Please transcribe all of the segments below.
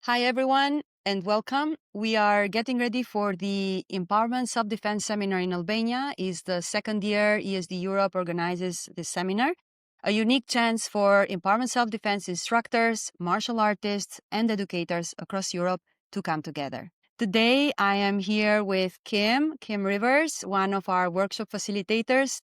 Hi, everyone, and welcome. We are getting ready for the Empowerment Self-Defense Seminar in Albania. It's the second year ESD Europe organizes this seminar, a unique chance for empowerment self-defense instructors, martial artists, and educators across Europe to come together. Today, I am here with Kim Rivers, one of our workshop facilitators,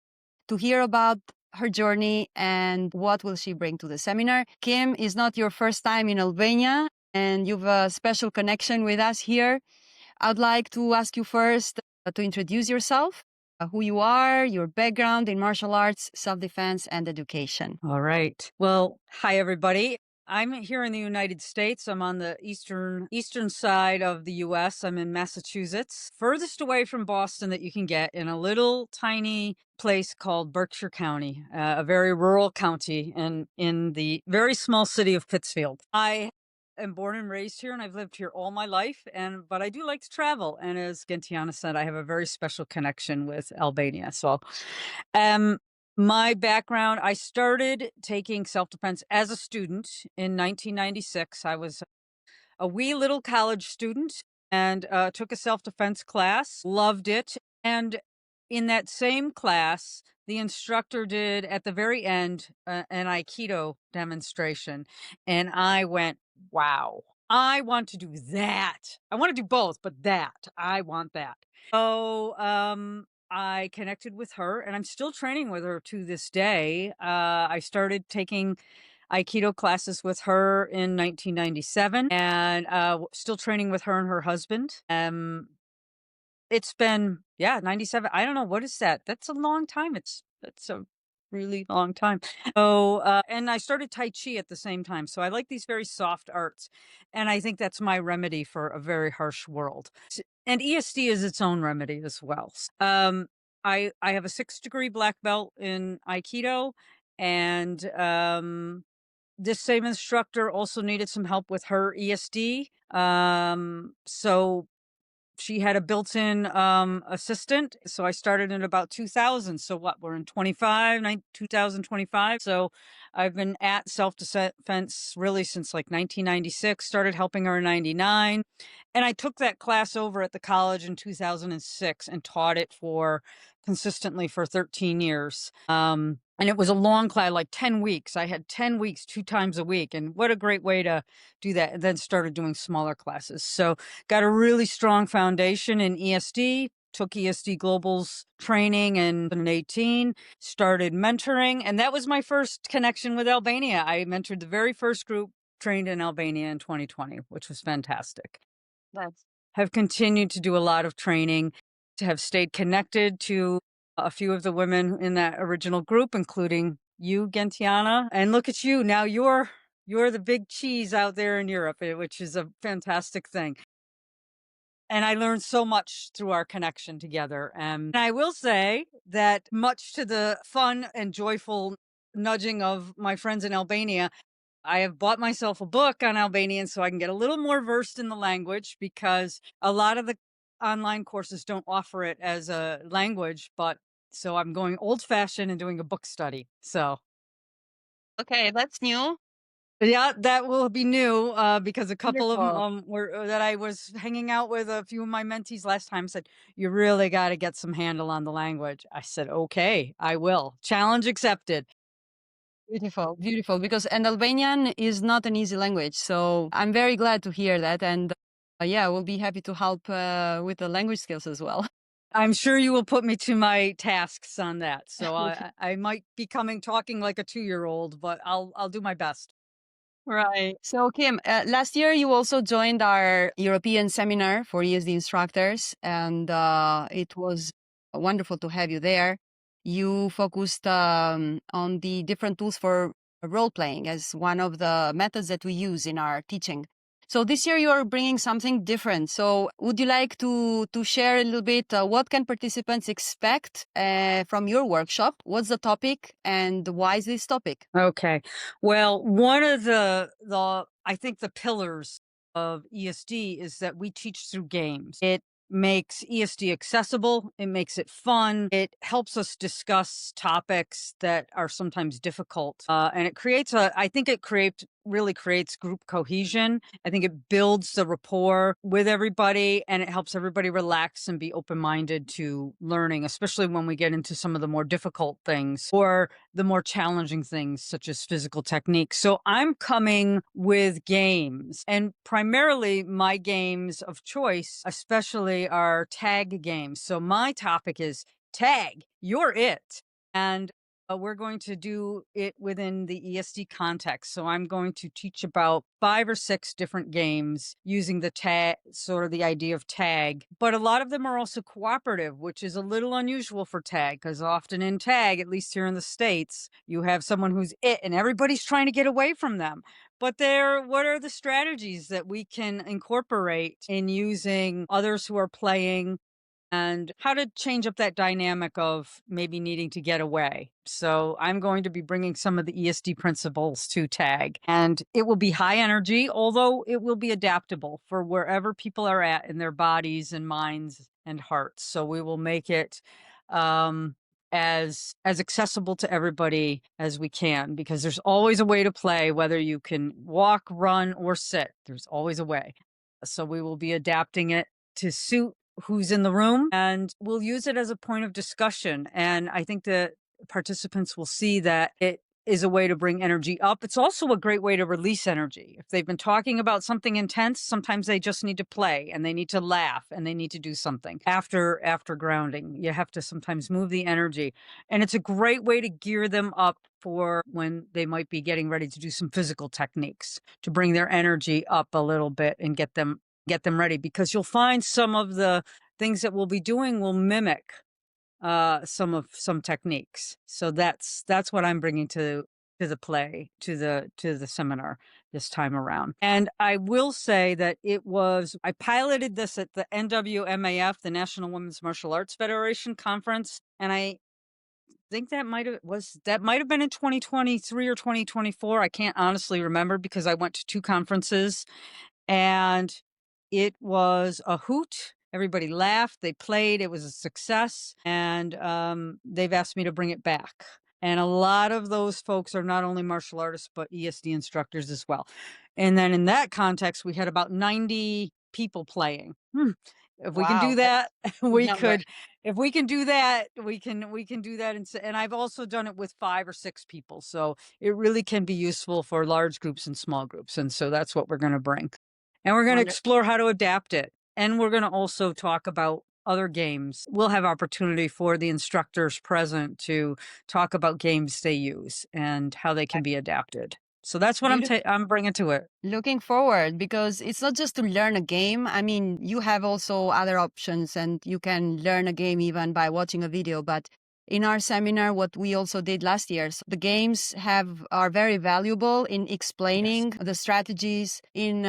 to hear about her journey and what will she bring to the seminar. Kim, is not your first time in Albania, and you've a special connection with us here. I'd like to ask you first to introduce yourself, who you are, your background in martial arts, self-defense, and education. All right. Well, hi, everybody. I'm here in the United States. I'm on the eastern side of the U.S. I'm in Massachusetts, furthest away from Boston that you can get, in a little tiny place called Berkshire County, a very rural county, and in the very small city of Pittsfield. I am born and raised here, and I've lived here all my life. But I do like to travel, and as Gentiana said, I have a very special connection with Albania. So, my background, I started taking self-defense as a student in 1996. I was a wee little college student and took a self-defense class, loved it. And in that same class, the instructor did at the very end an Aikido demonstration. And I went, wow, I want to do that. I want to do both, but I want that. So I connected with her, and I'm still training with her to this day. I started taking Aikido classes with her in 1997, and still training with her and her husband. It's been 97. I don't know, what is that? That's a long time. That's a really long time. So and I started Tai Chi at the same time. So I like these very soft arts, and I think that's my remedy for a very harsh world. And ESD is its own remedy as well. I have a 6th-degree black belt in Aikido, and this same instructor also needed some help with her ESD. So she had a built-in assistant. So I started in about 2000. So what, we're in 2025. So I've been at self-defense really since like 1996, started helping her in 99. And I took that class over at the college in 2006 and taught it consistently for 13 years. And it was a long class, like 10 weeks. I had 10 weeks, 2 times a week. And what a great way to do that. And then started doing smaller classes. So got a really strong foundation in ESD, took ESD Global's training in 2018, started mentoring. And that was my first connection with Albania. I mentored the very first group trained in Albania in 2020, which was fantastic. Have continued to do a lot of training, to have stayed connected to a few of the women in that original group, including you, Gentiana. And look at you now. You're the big cheese out there in Europe, which is a fantastic thing. And I learned so much through our connection together. And I will say that, much to the fun and joyful nudging of my friends in Albania, I have bought myself a book on Albanian so I can get a little more versed in the language, because a lot of the online courses don't offer it as a language. So I'm going old fashioned and doing a book study. So Okay, that's new. yeah, that will be new, because a couple of Wonderful. them were that I was hanging out with. A few of my mentees last time said, "You really got to get some handle on the language." I said, "Okay, I will." Challenge accepted. Beautiful, beautiful. And Albanian is not an easy language. So I'm very glad to hear that. And yeah, we'll be happy to help with the language skills as well. I'm sure you will put me to my tasks on that. So I might be talking like a 2-year-old, but I'll do my best. Right. So, Kim, last year you also joined our European seminar for ESD instructors, and it was wonderful to have you there. You focused on the different tools for role playing as one of the methods that we use in our teaching. So this year you are bringing something different. So would you like to share a little bit what can participants expect from your workshop? What's the topic and why is this topic? Okay. Well, one of the I think the pillars of ESD is that we teach through games. It makes ESD accessible, it makes it fun, it helps us discuss topics that are sometimes difficult. And it creates really creates group cohesion. I think it builds the rapport with everybody, and it helps everybody relax and be open-minded to learning, especially when we get into some of the more difficult things or the more challenging things such as physical techniques. So I'm coming with games, and primarily my games of choice especially are tag games. So my topic is tag, you're it. And we're going to do it within the ESD context. So I'm going to teach about 5 or 6 different games using the tag, sort of the idea of tag. But a lot of them are also cooperative, which is a little unusual for tag, because often in tag, at least here in the States, you have someone who's it and everybody's trying to get away from them. But what are the strategies that we can incorporate in using others who are playing, and how to change up that dynamic of maybe needing to get away. So I'm going to be bringing some of the ESD principles to tag, and it will be high energy, although it will be adaptable for wherever people are at in their bodies and minds and hearts. So we will make it as accessible to everybody as we can, because there's always a way to play, whether you can walk, run, or sit. There's always a way. So we will be adapting it to suit who's in the room, and we'll use it as a point of discussion. And I think that participants will see that it is a way to bring energy up. It's also a great way to release energy. If they've been talking about something intense, sometimes they just need to play and they need to laugh and they need to do something after grounding. You have to sometimes move the energy, and it's a great way to gear them up for when they might be getting ready to do some physical techniques, to bring their energy up a little bit and get them ready, because you'll find some of the things that we'll be doing will mimic some techniques. So that's what I'm bringing to the play, to the seminar this time around. And I will say that I piloted this at the NWMAF, the National Women's Martial Arts Federation conference, and I think that might have been in 2023 or 2024. I can't honestly remember, because I went to 2 conferences, and it was a hoot. Everybody laughed, they played, it was a success, and they've asked me to bring it back. And a lot of those folks are not only martial artists, but ESD instructors as well. And then in that context, we had about 90 people playing. If we can do Wow, that, that's a good we number. could. If we can do that, we can do that. And I've also done it with 5 or 6 people, so it really can be useful for large groups and small groups. And so that's what we're going to bring. And we're going to Wonderful. explore how to adapt it. And we're going to also talk about other games. We'll have opportunity for the instructors present to talk about games they use and how they can be adapted. So that's what I'm bringing to it. Looking forward, because it's not just to learn a game. I mean, you have also other options, and you can learn a game even by watching a video. But in our seminar, what we also did last year, so the games are very valuable in explaining the strategies, in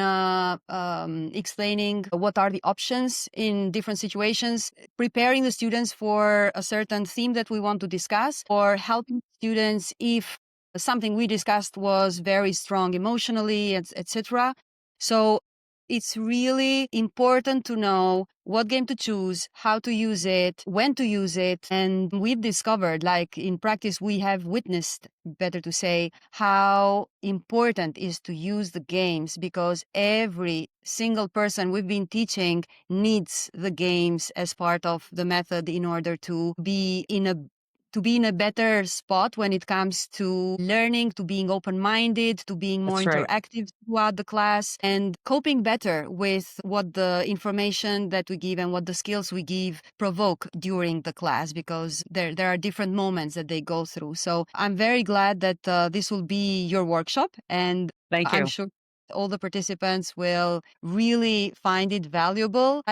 explaining what are the options in different situations, preparing the students for a certain theme that we want to discuss, or helping students if something we discussed was very strong emotionally, etc. So it's really important to know what game to choose, how to use it, when to use it. And we've discovered, like in practice, we have witnessed, better to say, how important is to use the games, because every single person we've been teaching needs the games as part of the method in order to be in a better spot when it comes to learning, to being open-minded, to being more That's right. interactive throughout the class, and coping better with what the information that we give and what the skills we give provoke during the class, because there are different moments that they go through. So I'm very glad that this will be your workshop, and Thank I'm you. sure all the participants will really find it valuable.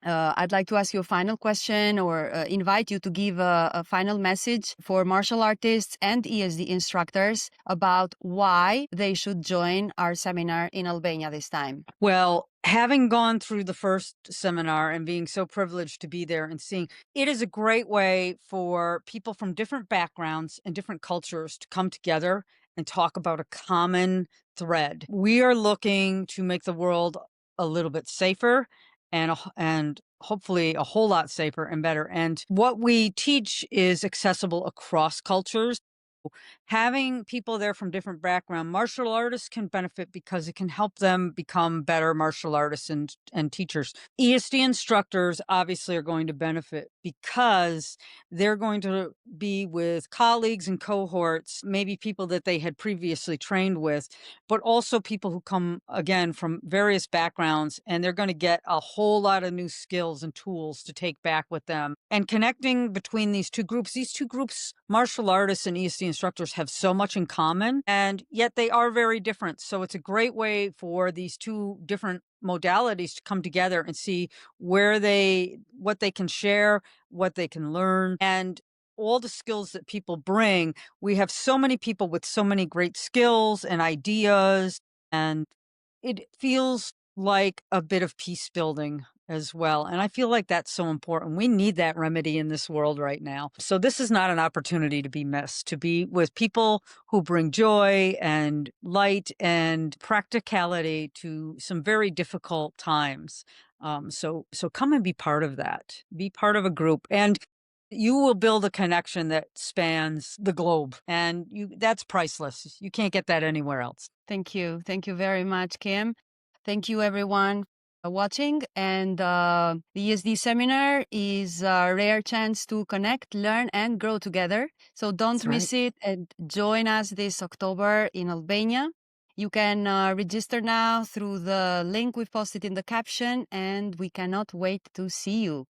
I'd like to ask you a final question, or invite you to give a final message for martial artists and ESD instructors about why they should join our seminar in Albania this time. Well, having gone through the first seminar and being so privileged to be there and seeing, it is a great way for people from different backgrounds and different cultures to come together and talk about a common thread. We are looking to make the world a little bit safer, and hopefully a whole lot safer and better. And what we teach is accessible across cultures. Having people there from different background, martial artists can benefit because it can help them become better martial artists and teachers. ESD instructors obviously are going to benefit because they're going to be with colleagues and cohorts, maybe people that they had previously trained with, but also people who come again from various backgrounds, and they're going to get a whole lot of new skills and tools to take back with them. And connecting between these two groups, martial artists and ESD instructors have so much in common, and yet they are very different. So it's a great way for these two different modalities to come together and see what they can share, what they can learn, and all the skills that people bring. We have so many people with so many great skills and ideas, and it feels like a bit of peace building as well. And I feel like that's so important. We need that remedy in this world right now. So this is not an opportunity to be missed, to be with people who bring joy and light and practicality to some very difficult times. So come and be part of that. Be part of a group, and you will build a connection that spans the globe, and that's priceless. You can't get that anywhere else. Thank you. Thank you very much, Kim. Thank you, everyone, for watching. And the ESD seminar is a rare chance to connect, learn, and grow together. So don't miss it, and join us this October in Albania. You can register now through the link we've posted in the caption, and we cannot wait to see you.